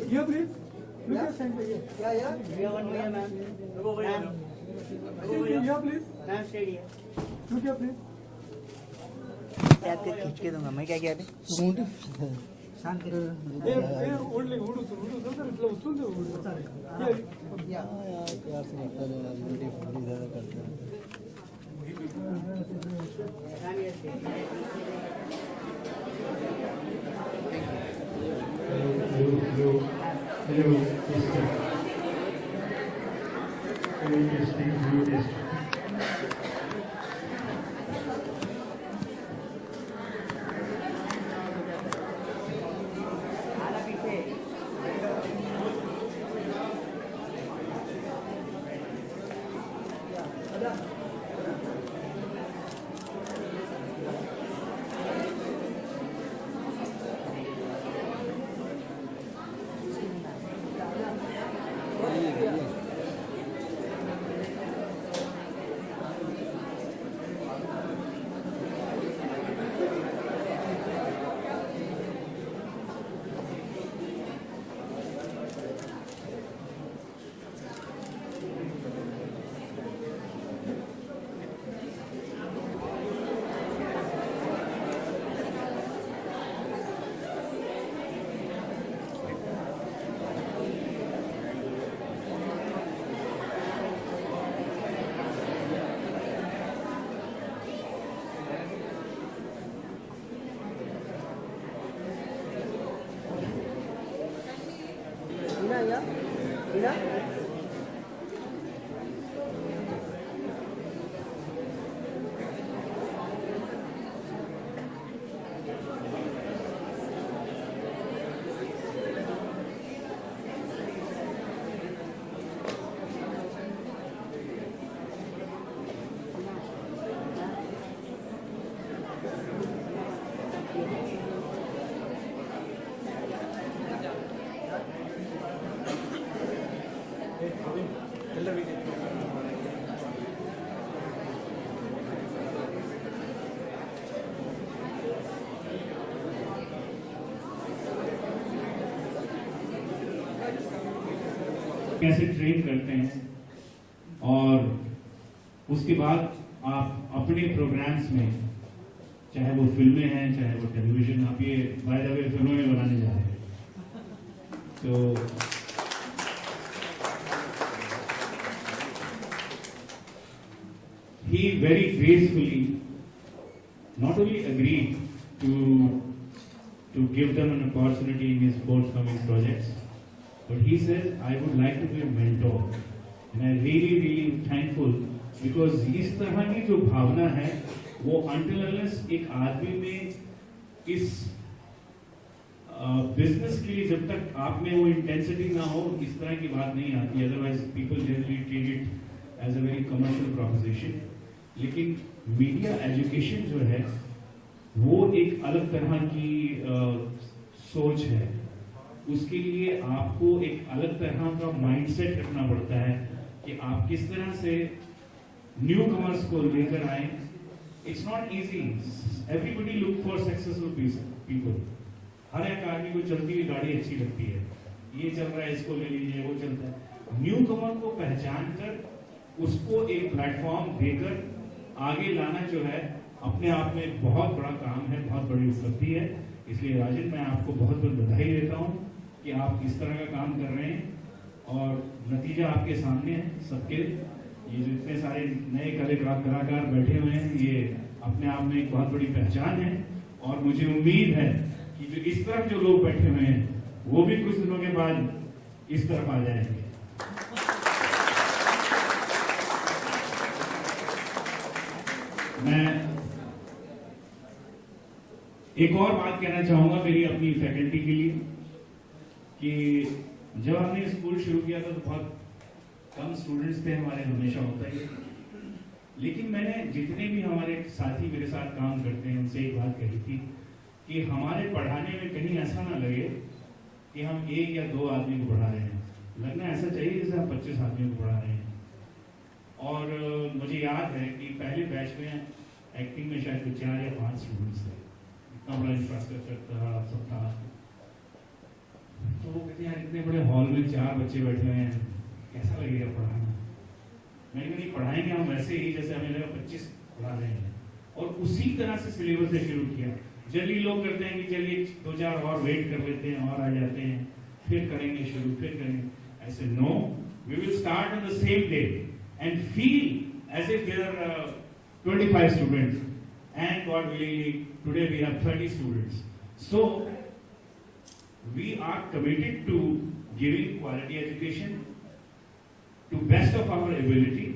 Here, please. Look at center here. Yeah. We have one more here, ma'am. Here, please. Ma'am, stay here. Look here, please. Tap के खींच के दूंगा मैं क्या किया अभी शांत ओल्ड उड़ू सर इतना उसूल दे उड़ू या प्यार से लगता है ड्यूटी पूरी ज़्यादा करते हैं कैसे ट्रेन करते हैं और उसके बाद आप अपने प्रोग्राम्स में, चाहे वो फिल्में हैं चाहे वो टेलीविजन, आप ये बाय द वे फिल्मों में बनाने जा रहे हैं, तो he very gracefully not only agreed to give them an opportunity in his forthcoming projects, but he said, I would like to be a mentor, and I really thankful because इस तरह की जो भावना है वो until unless एक आदमी में इस बिजनेस के लिए जब तक आप में वो इंटेंसिटी ना हो, इस तरह की बात नहीं आती, otherwise people generally treat it as a very commercial proposition. लेकिन मीडिया एजुकेशन जो है वो एक अलग तरह की सोच है, उसके लिए आपको एक अलग तरह का माइंडसेट रखना पड़ता है कि आप किस तरह से न्यू कमर्स को लेकर आए। It's not easy, everybody look for successful people, हर एक आदमी को चलती हुई गाड़ी अच्छी लगती है, ये चल रहा है इसको ले लीजिए, वो चलता है। न्यू कमर को पहचान कर उसको एक प्लेटफॉर्म देकर आगे लाना जो है अपने आप में बहुत बड़ा काम है, बहुत बड़ी उपलब्धि है। इसलिए राजन, मैं आपको बहुत बहुत बधाई देता हूँ कि आप इस तरह का काम कर रहे हैं और नतीजा आपके सामने है सबके। ये जो इतने सारे नए कलाकार बैठे हुए हैं, ये अपने आप में एक बहुत बड़ी पहचान है और मुझे उम्मीद है कि जो इस तरह जो लोग बैठे हुए हैं वो भी कुछ दिनों के बाद इस तरफ आ जाएंगे। मैं एक और बात कहना चाहूंगा मेरी अपनी फैकल्टी के लिए कि जब हमने स्कूल शुरू किया था तो बहुत कम स्टूडेंट्स थे हमारे, हमेशा होता ही, लेकिन मैंने जितने भी हमारे साथी मेरे साथ काम करते हैं उनसे एक बात कही थी कि हमारे पढ़ाने में कहीं ऐसा ना लगे कि हम एक या दो आदमी को पढ़ा रहे हैं, लगना ऐसा चाहिए जैसे हम 25 आदमियों को पढ़ा रहे हैं। और मुझे याद है कि पहले बैच में एक्टिंग में शायद 4 या 5 स्टूडेंट्स थे, इतना बड़ा इंफ्रास्ट्रक्चर था, सब था। तो वो कहते हैं यार इतने बड़े हॉल में 4 बच्चे बैठे हुए हैं, कैसा लगेगा पढ़ाना। मैंने कहा नहीं, पढ़ाएंगे हम वैसे ही जैसे हमें लगा 25 पढ़ा रहे हैं, और उसी तरह से सिलेबस से शुरू किया। जनरली लोग करते हैं कि चलिए 2-4 और वेट कर लेते हैं और आ जाते हैं, फिर करेंगे शुरू, फिर करेंगे। ऐसे no, we will start on the same day and feel as if there are 25 students, and God willing, today we have 30 students. So, we are committed to giving quality education to best of our ability,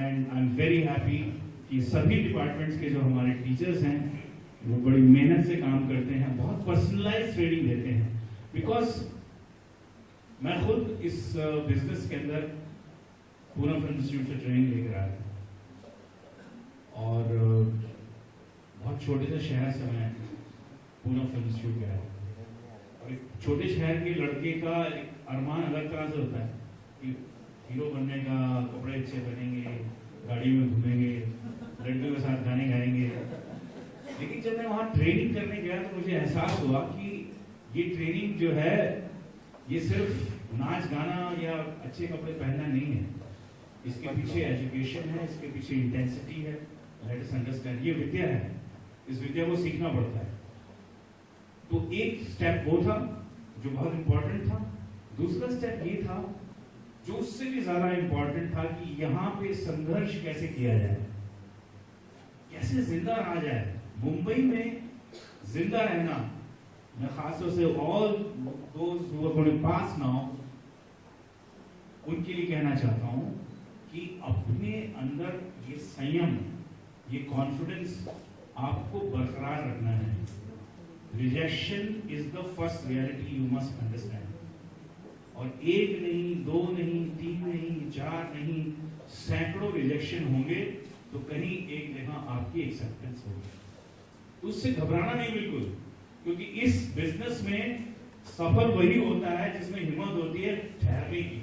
and I'm very happy कि सभी departments के जो हमारे teachers हैं वो बड़ी मेहनत से काम करते हैं, बहुत पर्सनलाइज ट्रेनिंग देते हैं। बिकॉज मैं खुद इस बिजनेस के अंदर पूना फिल्म इंस्टीट्यूट से ट्रेनिंग लेकर आया था, और बहुत छोटे से शहर से मैं पूना फिल्म इंस्टीट्यूट गया। और एक छोटे शहर के लड़के का एक अरमान अलग तरह से होता है कि हीरो बनने का, कपड़े अच्छे पहनेंगे, गाड़ी में घूमेंगे, लड़कियों के साथ गाने गाएंगे। लेकिन जब मैं वहाँ ट्रेनिंग करने गया तो मुझे एहसास हुआ कि ये ट्रेनिंग जो है ये सिर्फ नाच गाना या अच्छे कपड़े पहनना नहीं है, इसके पीछे एजुकेशन है, इसके पीछे इंटेंसिटी है। लेट अस अंडरस्टैंड, ये विद्या है, इस विद्या को सीखना पड़ता है। तो एक स्टेप वो था जो बहुत इंपॉर्टेंट था। दूसरा स्टेप ये था जो उससे भी ज्यादा इंपॉर्टेंट था कि यहाँ पे संघर्ष कैसे किया जाए, कैसे जिंदा रहा जाए। मुंबई में जिंदा रहना, मैं खासतौर से all those who are going to pass now उनके लिए कहना चाहता हूं कि अपने अंदर ये संयम, ये कॉन्फिडेंस आपको बरकरार रखना है। Rejection is the first reality you must understand. और 1 नहीं, 2 नहीं, 3 नहीं, 4 नहीं, सैकड़ों रिजेक्शन होंगे तो कहीं एक जगह आपकी एक्सेप्टेंस होगी। उससे घबराना नहीं बिल्कुल, क्योंकि इस बिजनेस में सफल वही होता है जिसमें हिम्मत होती है ठहरने की।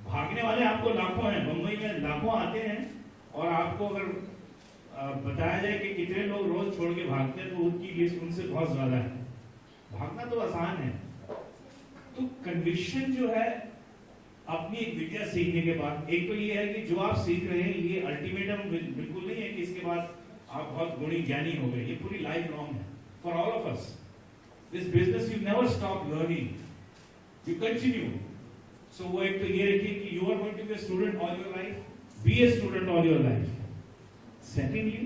भागने वाले आपको लाखों हैं, मुंबई में लाखों आते हैं, और आपको अगर बताया जाए कि कितने लोग रोज छोड़ के भागते हैं तो उनकी लिस्ट उनसे बहुत ज्यादा है। भागना तो आसान है। तो कन्विक्शन जो है अपनी एक विद्या सीखने के बाद, एक तो ये है कि जो आप सीख रहे हैं ये अल्टीमेटम बिल्कुल नहीं है कि इसके बाद आप बहुत गुणी ज्ञानी हो गए। ये पूरी लाइफ लॉन्ग है for all of us. This business you never stop learning, you continue. So वो एक तो ये रखिए कि you are going to be a student all your life, be a student all your life. Secondly,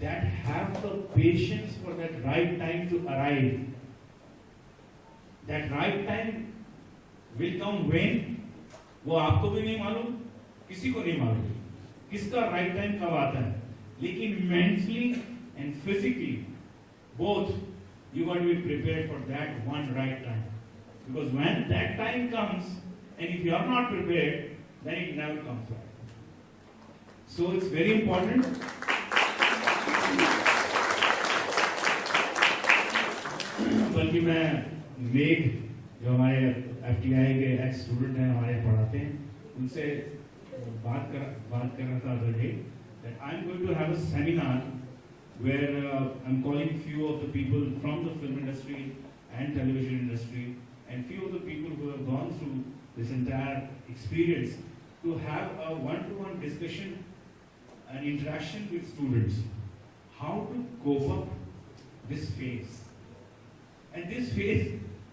that have the patience for that right time to arrive. That right time will come when? वो आपको भी नहीं मालूम, किसी को नहीं मालूम किसका right time कब आता है। लेकिन mentally and physically both you got to be prepared for that one right time. Because when that time comes, and if you are not prepared, then it never comes back. So it's very important. बल्कि मैं मेघ जो हमारे FTI के x student हैं, हमारे पढ़ाते हैं, उनसे बात कर रहा था other day that I'm going to have a seminar where I'm calling few of the people from the film industry and television industry and few of the people who have gone through this entire experience to have a one-to-one discussion, an interaction with students, how to cope up this phase. And this phase,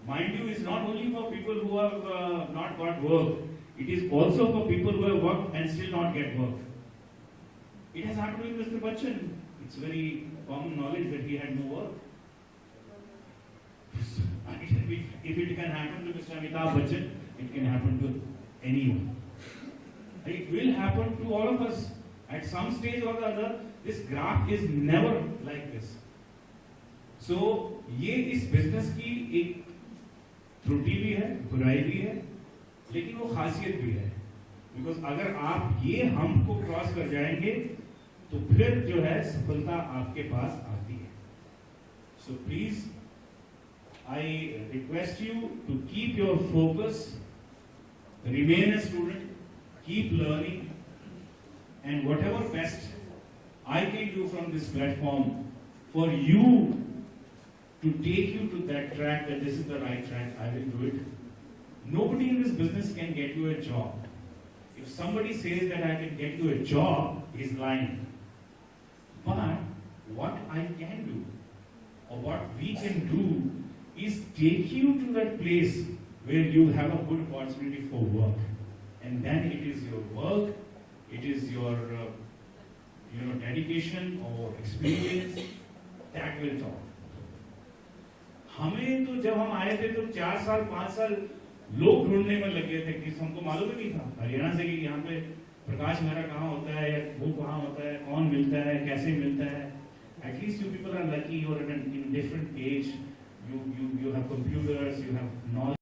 mind you, is not only for people who have not got work, it is also for people who have worked and still not get work. It has happened with Mr. Bachchan. It's very common knowledge that he had no work. If it can happen to Mr. Amitabh Bachchan, it can happen to anyone. And it will happen to all of us. At some stage or the other, this graph is never like this. So, ये इस business की एक त्रुटि भी है, बुराई भी है, लेकिन वो खासियत भी है। बिकॉज अगर आप ये हम को क्रॉस कर जाएंगे तो फिर जो है सफलता आपके पास आती है। So please I request you to keep your focus, remain a student, keep learning, and whatever best I can do from this platform for you to take you to that track, that this is the right track, I will do it. Nobody in this business can get you a job. If somebody says that I can get you a job, he's lying. But what I can do, or what we can do, is take you to that place where you have a good opportunity for work. And then it is your work, it is your dedication or experience that will talk. हमें तो जब हम आए थे तो 4 साल 5 साल लोग ढूंढने में लगे थे कि हमको मालूम ही नहीं था हरियाणा से कि यहाँ पे प्रकाश मेहरा कहाँ होता है या वो कहाँ होता है, कौन मिलता है, कैसे मिलता है. At least you people are lucky, you are in different age, you have computers, you have knowledge.